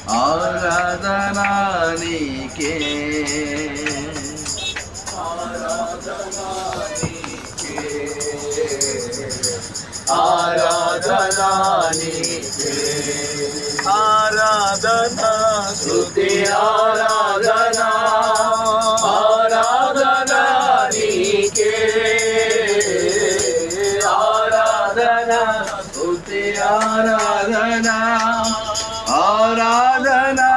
ఆరాధనా నీకే ఆరాధనా నీకే ఆరాధనా స్తుతి ఆరాధనా ఆరాధనా నీకే ఆరాధనా స్తుతి ఆరాధనా ఆరాధనా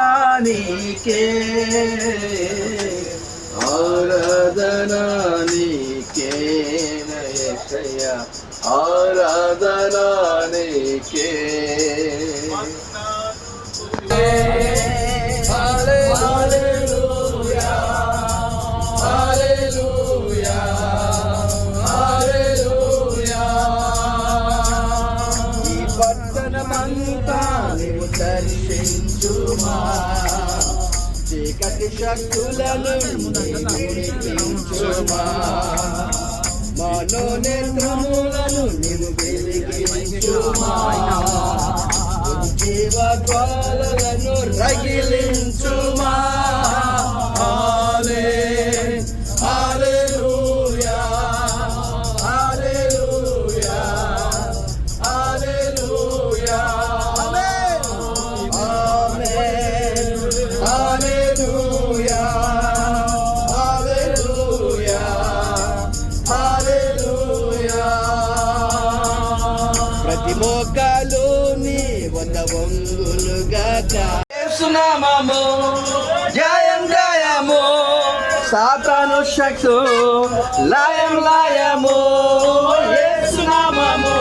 నీకే ఆరాధనా నీకే యేసయ్యా ఆరాధనా నీకే హల్లెలూయా హల్లెలూయా హల్లెలూయా ఈ పట్టణమంతా నీవు దర్శించుమా చీకటి శక్తులను నిలిపించుమా మనోనేత్రములను నీవు వెలిగించుమా జీవ జ్వాలలను రగిలించుమా హల్లెలూయా హల్లెలూయా హల్లెలూయా ఆమేన్ హల్లెలూయా హల్లెలూయా హల్లెలూయా ప్రతి మోకాలు నీ వంద వంగులుగాక యేసు నామము జయం జయము సాతాను శక్తు లయం లయము యేసు నామము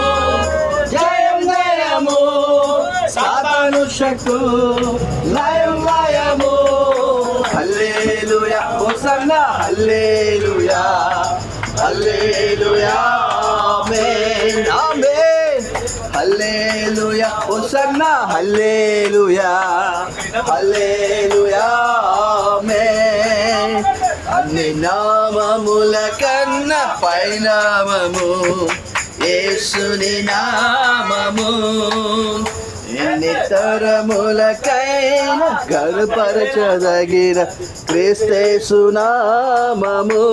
జయం జయము సాతాను శక్తు లయం లయము హల్లెలూయా హోసన్నా హల్లెలూయా హల్లెలూయా ఆమేన్ ఆమేన్ హల్లెలూయా హోసన్నా హల్లెలూయా హల్లెలూయా ఆమేన్ అన్ని నామముల కన్నా పైనామము యేసుని నామము ఎన్ని తరములకైనా గర్భపరచదగిన క్రీస్తు నామము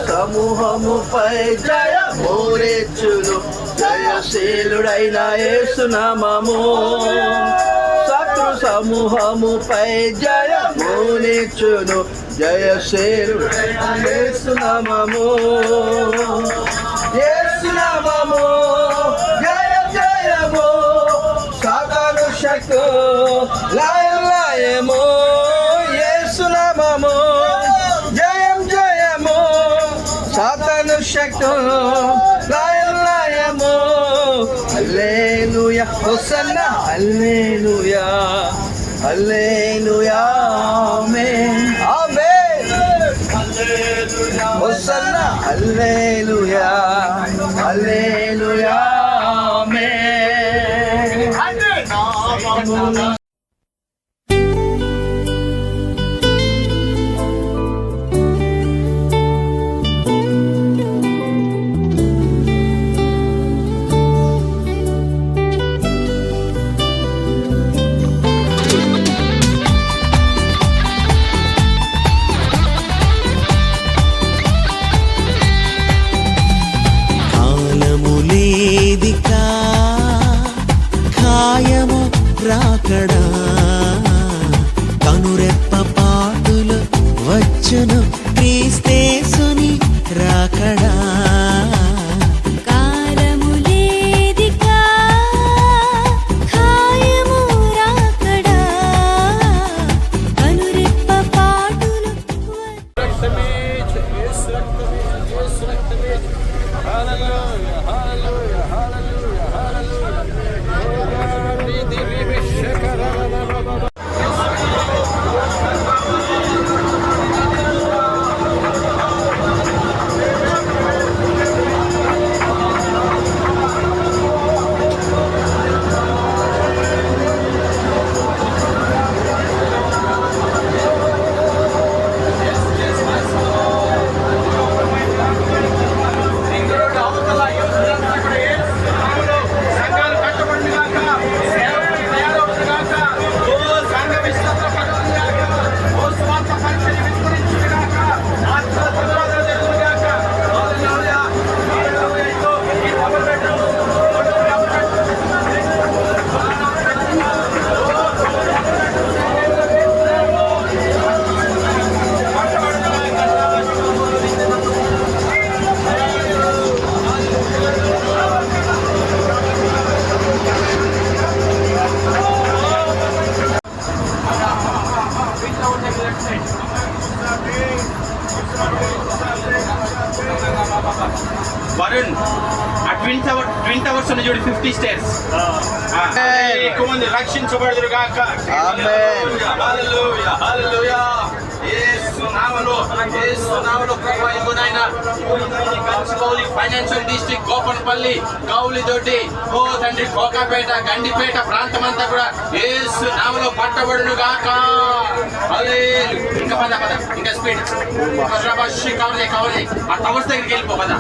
సమూహముపై జయమూరెచ్చును జయశీలుడైన యేసు నామము శత్రు సమూహముపై జయమూరెచ్చును జయశీలుడైన యేసు నామము యేసు నామము జయ జయము సాతాను శక్తు లయం లయము యేసు నామము సాతాను శక్తు లయం లయము హల్లెలూయా హోసన్నా హల్లెలూయా హల్లెలూయా ఆమేన్ ఆమేన్ హోసన్నా హల్లెలూయా హల్లెలూయా ఆమేన్ రాకడా కనురెప్ప పాటులు వచ్చును క్రీస్తేసుని రాకడా కాలములేదికా ఖాయము రాకడా కనురెప్ప పాటులు వరుణ్ ఆ ట్విన్ టవర్స్ ఉన్న చూడు 50 స్టేర్స్ ఎక్కువ మంది రక్షించబడుదురు గాక. హల్లెలూయా హల్లెలూయా. యేసు నామములో ప్రభువా ఇదిగో నాయనా గచ్చిబౌలి ఫైనాన్షియల్ డిస్ట్రిక్ట్ గోపనపల్లి కౌలిదొడ్డి ఓ తండ్రి కోకాపేట గండిపేట ప్రాంతం అంతా కూడా యేసు నామములో పట్టబడును గాక. హల్లెలూయా. ఇంకా పద ఇంకా స్పీడ్ కవర్లే ఆ టవర్స్ దగ్గరికి వెళ్ళిపో పద.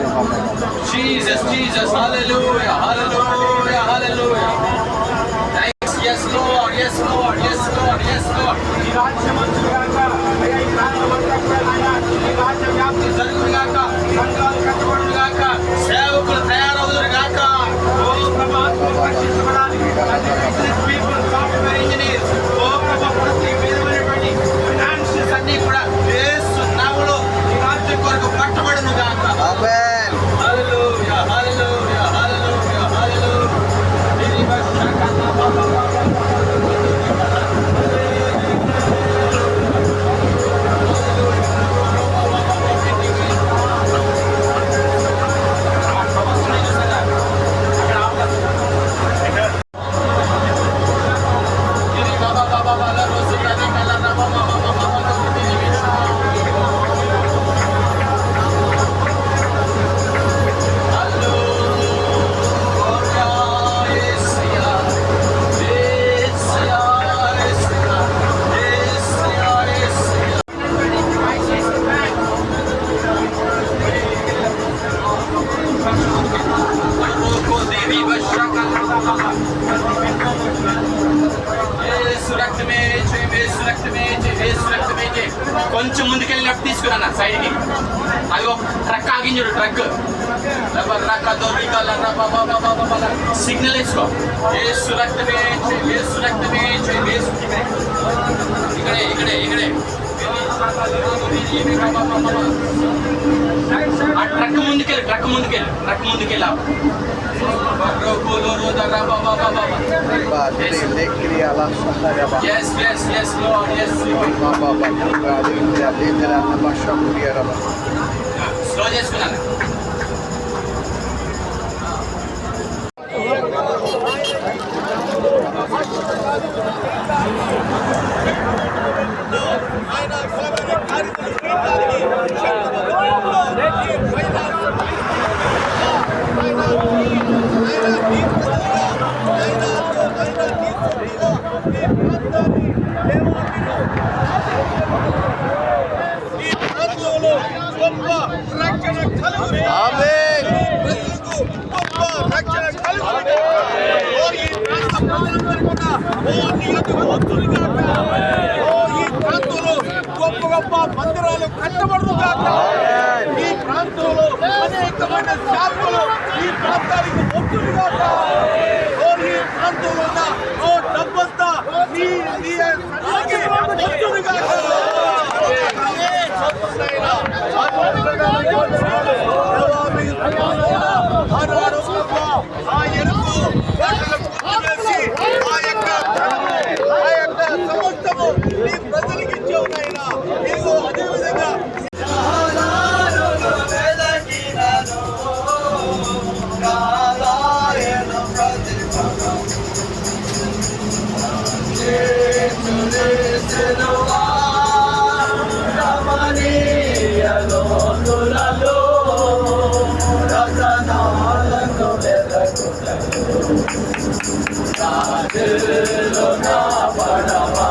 జీసస్ జీసస్ హల్లెలూయా హల్లెలూయా హల్లెలూయా. Yes Lord, yes Lord, yes Lord, yes Lord. ఈ రాజ్యమందు గాక ఈ రాజ్య వ్యాప్తి జరుగును గాక. సంఘాలు కట్టబడును గాక. సేవకులు తయారవుదురు గాక. ఓ ప్రభువా రక్షించబడాలి. పీపుల్ సాఫ్ట్వేర్ ఇంజనీర్స్ ఓ ప్రభువా ప్రతి విధమైనటువంటి ఫైనాన్షియల్స్ అన్ని కూడా యేసు నామములో ఈ రాజ్యం కొరకు పట్టబడును గాక. ఆమేన్. హల్లెలూయా హల్లెలూయా హల్లెలూయా హల్లెలూయా. కొంచెం ముందుకెళ్ళి లెఫ్ట్ తీసుకున్నా సైడ్కి. అది ఒక ట్రక్ ఆగించుడు ట్రక్ సిగ్నల్ వేసుకో. యేసు రక్తమే యేసు రక్తమే ఇక్కడే ఇక్కడే ఇక్కడే ఆ truck ముందుకెళ్ళా. Yes, yes, yes, Lord, yes, Lord. Slow చేసుకున్నాను. మందిరాలు కట్టబడును గాక. ఈ ప్రాంతంలో అనేకమైన శాఖలు ఈ ప్రాంతానికి వస్తులు గాక. ఈ ప్రాంతంలో ఉన్న ఓ డబ్బంతా నీ వస్తులు గాక. ఆ ఎరుపు ఆ యొక్క సమస్తము నీ ప్రజలకు ఇచ్చావు నాయనా. నీవు అదే విధంగా కమనీయ లోతులలో రతనాలను వెదకుటకు రాజులో నా పడవా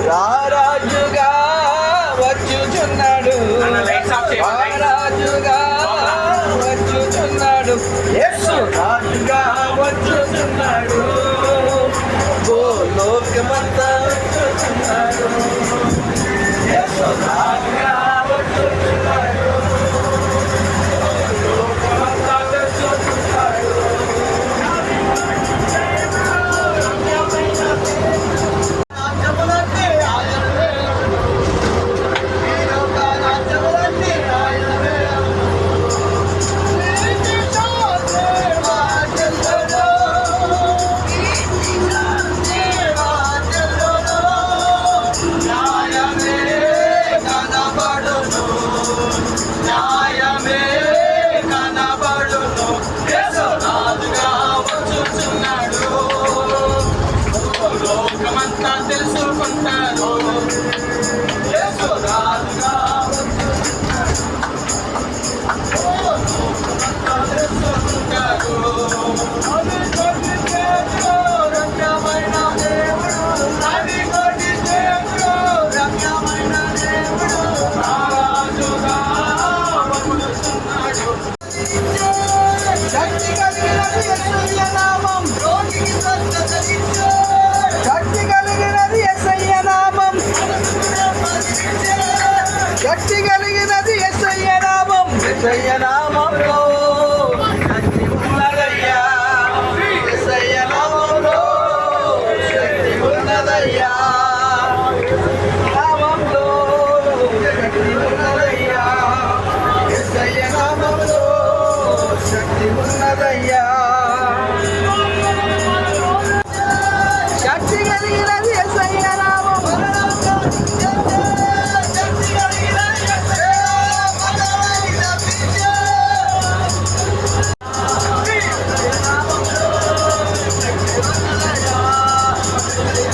రారాజుగా వచ్చుచున్నాడు రారాజుగా వచ్చుచున్నాడు యేసు రాజుగా వచ్చుచున్నాడు ఓ లోకమంతా వచ్చుచున్నాడు యేసు రాజుగా వచ్చుచున్నాడు లోకమంతా వచ్చుచున్నాడు తెలుసుకుంటారు యేసు రాజుగా తెలుసుకుంటారు రమ్యమైన దేవుడు రవి కోటి దేవుడు రమ్యమైన దేవుడు రాజుగా వచ్చుచున్నాడు శక్తి కలిగినది యేసయ్య నామం రోగికి స్వస్థతనిచ్చు శక్తి కలిగినది యేసయ్య నామం శక్తి కలిగినది యేసయ్య నామం యేసయ్య నామంలో శక్తి ఉన్నదయ్యా యేసయ్య నామంలో శక్తి ఉన్నదయ్యా నామంలో శక్తి ఉన్నదయ్యా యేసయ్య నామంలో శక్తి ఉన్నదయ్యా శక్తి కలిగినది యేసయ్య నామం శక్తి కలిగినది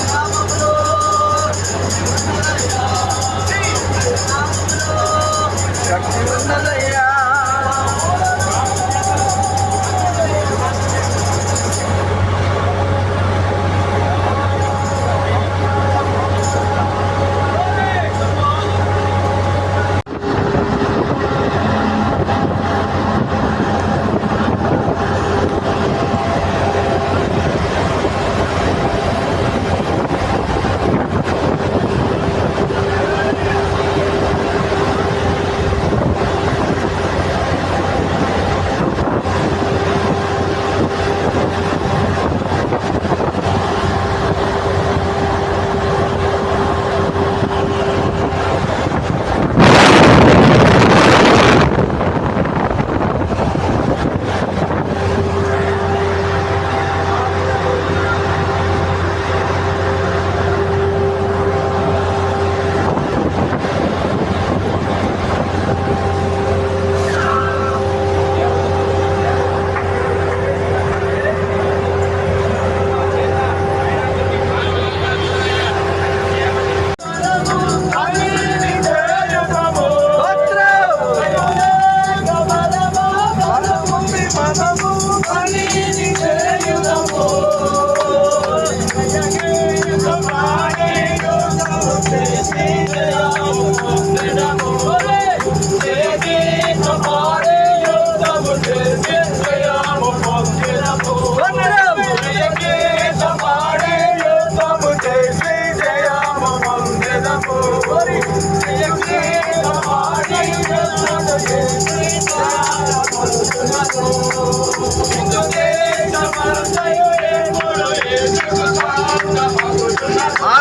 నామంలో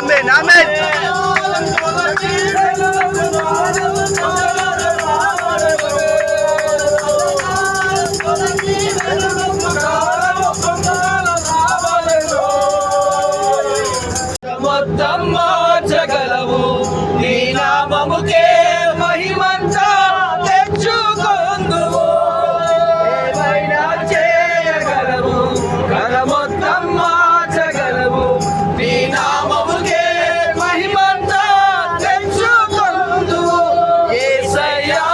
ఆమేన్ ఆమేన్. మొత్తం మార్చగలవు నీ నామముకే మహిమంతా తెచ్చుకొందువు ఏమైనా చేయగలవు కల మొత్తం మార్చగలవు నీ నామముకే మహిమంతా తెచ్చుకొందువు యేసయ్యా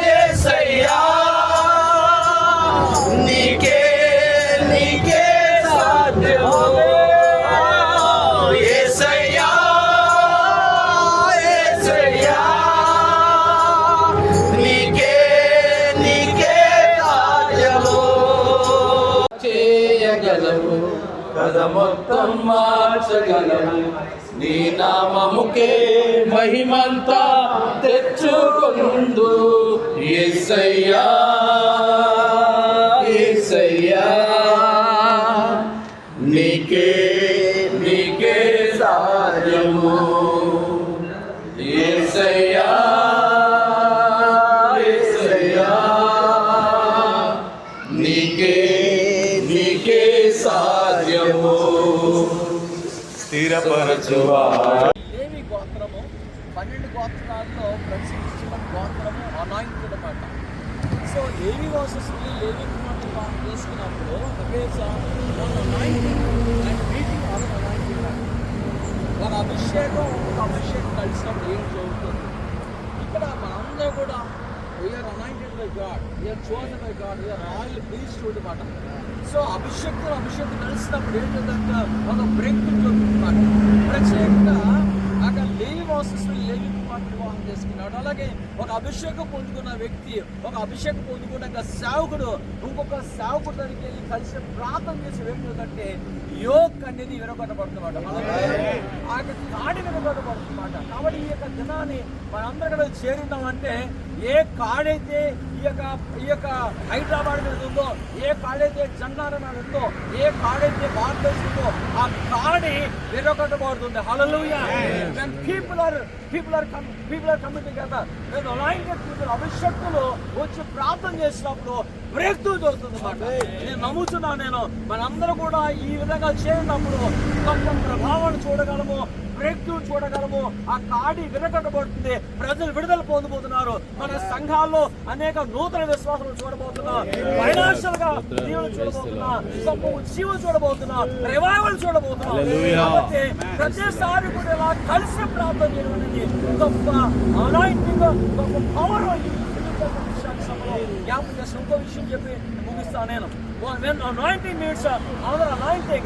యేసయ్యా నీకే నీకే సాధ్యము చేయగలవు కథ మొత్తం మార్చగలవు నీ నామముకే మహిమంతా తెచ్చుకొందు యేసయ్యా యేసయ్యా నీకే నీకే సాధ్యము యేసయ్యా యేసయ్యా నీకే నీకే సాధ్యము స్థిరపరచువా. లేవి గోత్రము 12 గోత్రాల్లో ప్రసిద్ధించిన గోత్రము అనాయింటెడ్ అన్నమాట. సో లేవి వాసెస్ లేవి కుమార్తె చేసుకున్నప్పుడు మన అభిషేకం కలిసినప్పుడు ఏం జరుగుతుంది? ఇక్కడ మనందరూ కూడా we are anointed by God, we are chosen by God, we are royal priesthood అన్నమాట. సో అభిషేకం కలిసినప్పుడు ఏంటంటే ఒక బ్రేక్ జరుగుతుందన్నమాట. ప్రత్యేకంగా అక్కడ లేవి వాసస్సులు లేవి కుమార్తె వివాహం చేసుకున్నాడు. అలాగే ఒక అభిషేకం పొందుకున్న వ్యక్తి, ఒక అభిషేకం పొందుకున్న సేవకుడు ఇంకొక సేవకుడు దగ్గరికి వెళ్ళి కలిసి ప్రార్థన చేసి ఏంటంటే యోగ్ అనేది విరగొట్టబడుతున్నమాట. ఆ యొక్క కాడి విరగొట్టబడుతున్నమాట. కాబట్టి ఈ యొక్క దినాన్ని మనందరూ కూడా చేరున్నామంటే ఏ కాడైతే ఈ యొక్క హైదరాబాద్ మీద ఉందో, ఏ కాడైతే జంగారం మీద ఉందో, ఏ కాడైతే భారతదేశం ఉందో ఆ కాడి విరగొట్టబడుతుంది. హల్లెలూయా. When people are coming together, when anointed people, అభిషక్తులు వచ్చి ప్రార్థన చేసినప్పుడు బ్రేక్ త్రూ జరుగుతుంది అన్నమాట. నేను నమ్ముతున్నాను. మనందరూ కూడా ఈ విధంగా చేయనప్పుడు గొప్ప ప్రభావాన్ని చూడగలము, బ్రేక్ త్రూ చూడగలము. ఆ కాడి విరగొట్టబడుతుంది, ప్రజలు విడుదల పొందబోతున్నారు. మన సంఘాల్లో అనేక నూతన విశ్వాసాలు చూడబోతున్నాం, ఫైనాన్షియల్ గా దీవులు చూడబోతున్నాం, గొప్ప ఉద్యమం చూడబోతున్నాం, రివైవల్ చూడబోతున్నాం. కాబట్టి ప్రతిసారి కూడా ఇలా కలిసి ప్రార్థన చేయడం అనేది గొప్ప అనాయింటింగ్, గొప్ప పవర్. జ్ఞాపకం చేసిన ఇంకో విషయం చెప్పి ముగిస్తాను నేను. When anointing means another anointing,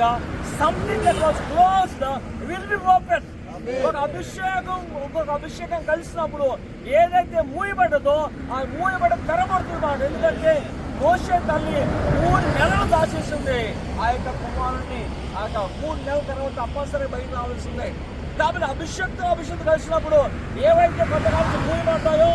something that was closed will be open. ఇంకొక అభిషేకం కలిసినప్పుడు ఏదైతే మూయబడ్డదో ఆ మూయబడ్డ తెరబడుతుంది. ఎందుకంటే మోషే తల్లి 3 నెలలు దాచేసింది ఆ యొక్క కుమారుణ్ణి. ఆ యొక్క 3 నెలల తర్వాత తప్పనిసరి బయట రావాల్సిందే. కాబట్టి అభిషేకం కలిసినప్పుడు ఏవైతే కొంతకాలం మూయబడ్డాయో,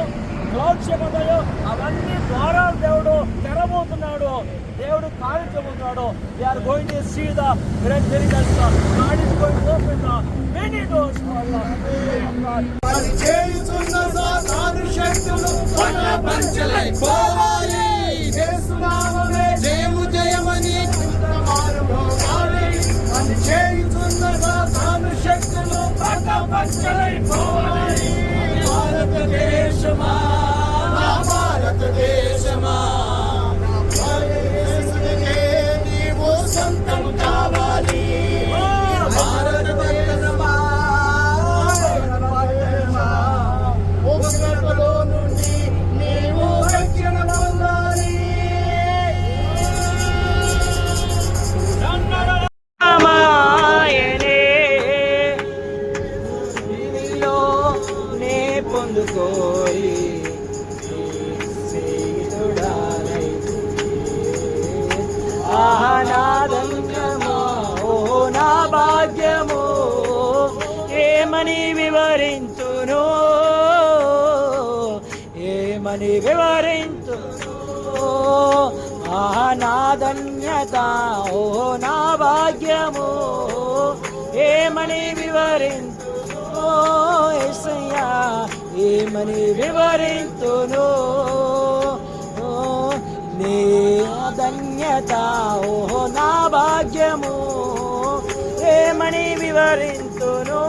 క్లౌడ్ చేయబడ్డాయో అవన్నీ ద్వారాలు దేవుడు తెరబోతున్నాడు, దేవుడు కాల్చబోతున్నాడు. They are going to see the great miracles. God is going to open many doors for us. అది చేయుచున్న సాతాను శక్తులు పటాపంచలైపోవాలి. యేసు నామమే జయము జయమని మారుమోగాలి. అది చేయుచున్న సాతాను శక్తులు పటాపంచలైపోవాలి. భారతదేశమా నా భారతదేశమా, నీవు సొంతం కావాలి. భారతదేశమా ఉగ్రతలో నుండి నీవు రక్షణ పొందాలి. పొందుకోయి ఆనాదంగమో నా భాగ్యమో ఏమని వివరించును, ఏమని వివరించును. ఆనాధన్యత ఓ నా భాగ్యమో ఏమని వివరింతును యేసయ్యా, ఏమని వివరింతును నీ ధన్యత ఓహో నా భాగ్యము, ఏమని వివరింతును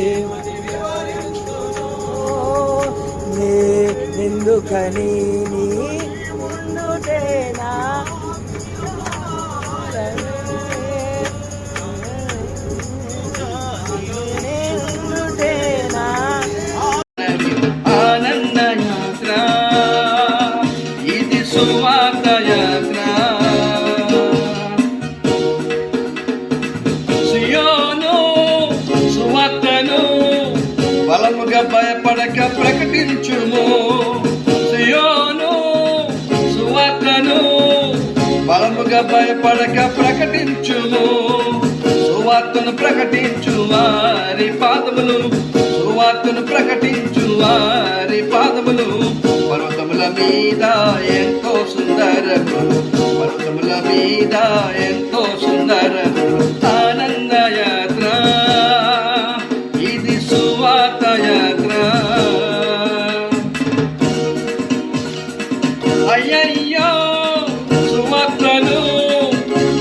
ఏమని వివరింతును ఎందుకని నీ ముందుటేనా ఆనంద యాత్ర ఇది సువార్త యాత్ర, సియోను సువార్తను బలముగా భయపడక ప్రకటించుము, సియోను సువార్తను బలముగా భయపడక ప్రకటించుము, సువార్తను ప్రకటించు వారి పాదములు, సువార్తను ప్రకటించు వారి పాదములు పర్వతముల మీద ఎంతో సుందరము, పర్వతముల మీద ఎంతో సుందరము. ఆనంద యాత్ర ఇది సువార్త యాత్ర, అయ్యయ్యో సువార్తను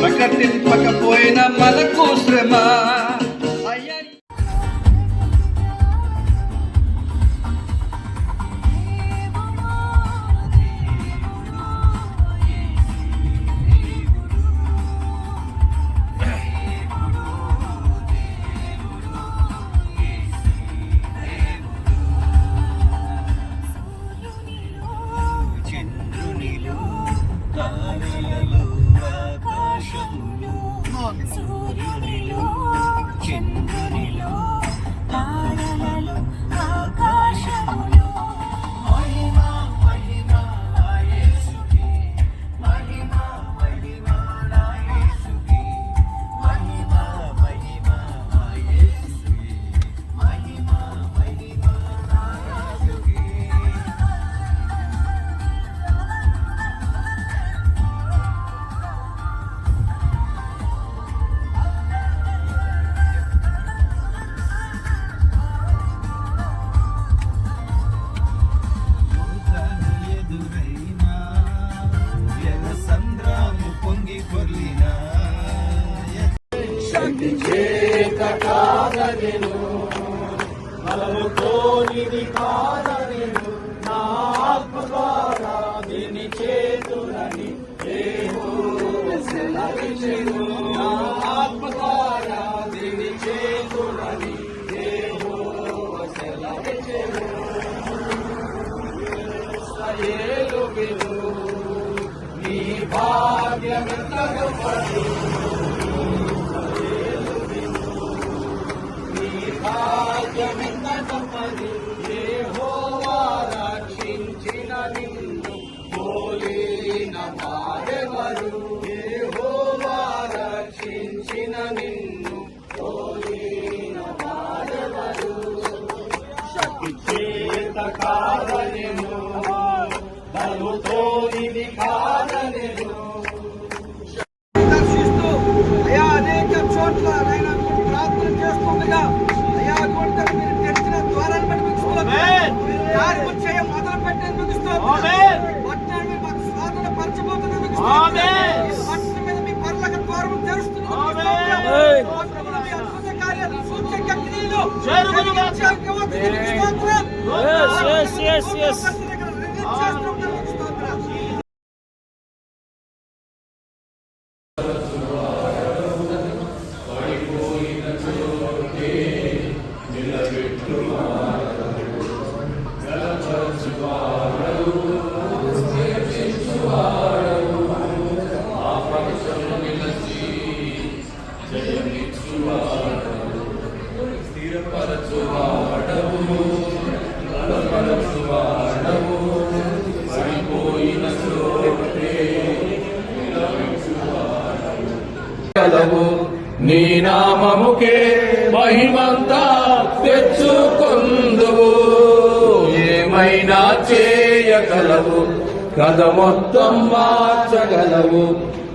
ప్రకటింపకపోయిన మనకు శ్రమ. సూర్యునిలో చంద్రునిలో తారలలో ఆకాశములో మహిమ మహిమ యేసుకి, మహిమ మహిమ యేసుకి, మహిమ మహిమ యేసుకి, మహిమ మహిమ యేసుకి. దర్శిస్తూ అయా అనేక చోట్ల ఆయన ప్రార్థన చేస్తుండగా అయా కొంత మీరు తెరిచిన ద్వారాన్ని బట్టి మీకు స్తోత్రం. కార్యము చేయ మొదలు పెట్టేందుకు స్తోత్రం. పట్టణాన్ని మాకు సాధన పరచబోతున్నందుకు స్తోత్రం. పట్టణం మీద మీ పరలోక ద్వారము తెరుస్తున్నందుకు స్తోత్రం. ప్రభువా, మీ అద్భుత కార్యాలు సూచక క్రియలు జరిగించే స్తోత్రం. yes. నీ నామముకే మహిమంతా తెచ్చుకొందువు, ఏమైనా చేయగలవు, కథ మొత్తం మార్చగలవు,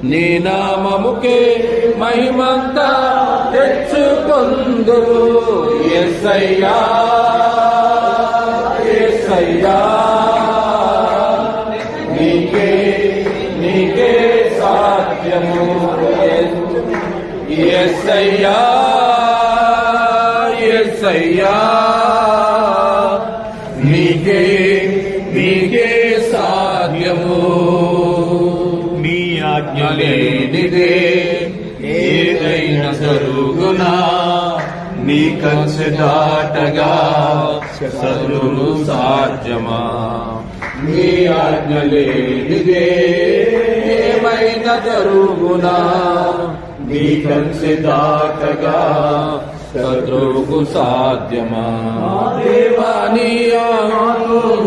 నీ నామముకే మహిమంతా తెచ్చుకొందువు యేసయ్యా యేసయ్యా నీకే నీకే సాధ్యము యేసయ్యా యేసయ్యా నీకే నీకే సాధ్యము నీ ఆజ్ఞ లేనిదే ఏదైనా జరుగునా నీ కంచె దాటగా శత్రువు సాధ్యమా నీ ఆజ్ఞ లేనిదే ఏమైనా జరుగునా నీ కంచె దాటగా శత్రువుకు సాధ్యమా దేవాని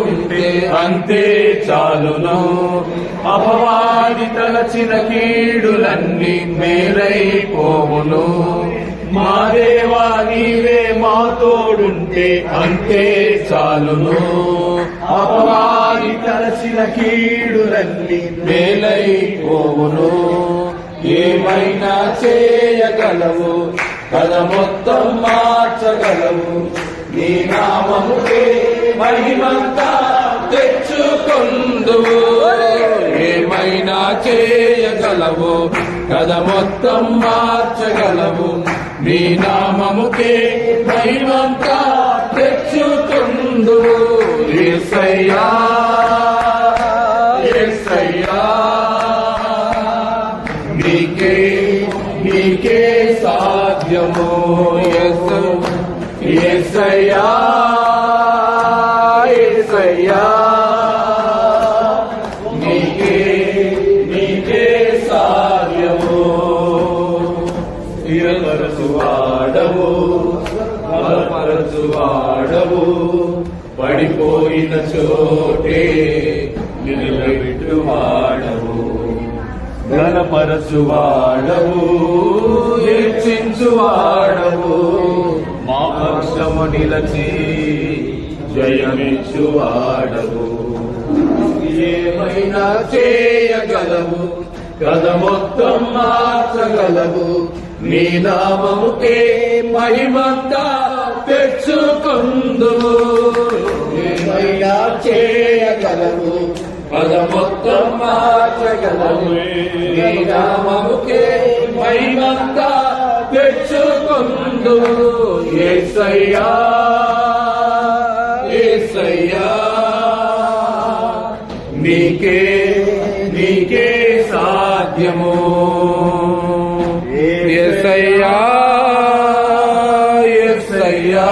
ఉంటే అంతే చాలును అపవాది తలచిన కీడులన్నీ మేలైపోవును మా దేవా నీవే మా తోడుంటే అంతే చాలును అపవాది తలచిన కీడులన్నీ మేలైపోవును ఏమైనా చేయగలవు కథ మొత్తం మార్చగలవు నీ నామముకే మహిమంతా తెచ్చుకొందువు ఏమైనా చేయగలవు కథ మొత్తం మార్చగలవు నీ నామముకే మహిమంతా తెచ్చుకొందువు యేసయ్యా యేసయ్యా నీకే నీకే సాధ్యము యేసయ్యా యేసయ్యా నీకే నీకే సాధ్యము స్థిరపరచువాడవు బలపరచువాడవు పడిపోయిన చోటే నిలబెట్టువాడవు ఘనపరచువాడవు హెచ్చించువాడవు మా పక్షము నిలచి జయమిచ్చువాడవు ఏమైనా చేయగలవు కథ మొత్తం మార్చగలవు నీ నామముకే మహిమంతా తెచ్చుకొందువు ఏమైనా చేయగలవు కథ మొత్తం మార్చగలవు నీ నామముకే మహిమంతా తెచ్చుకొందువు యేసయ్యా యేసయ్యా నీకే నీకే సాధ్యము యేసయ్యా యేసయ్యా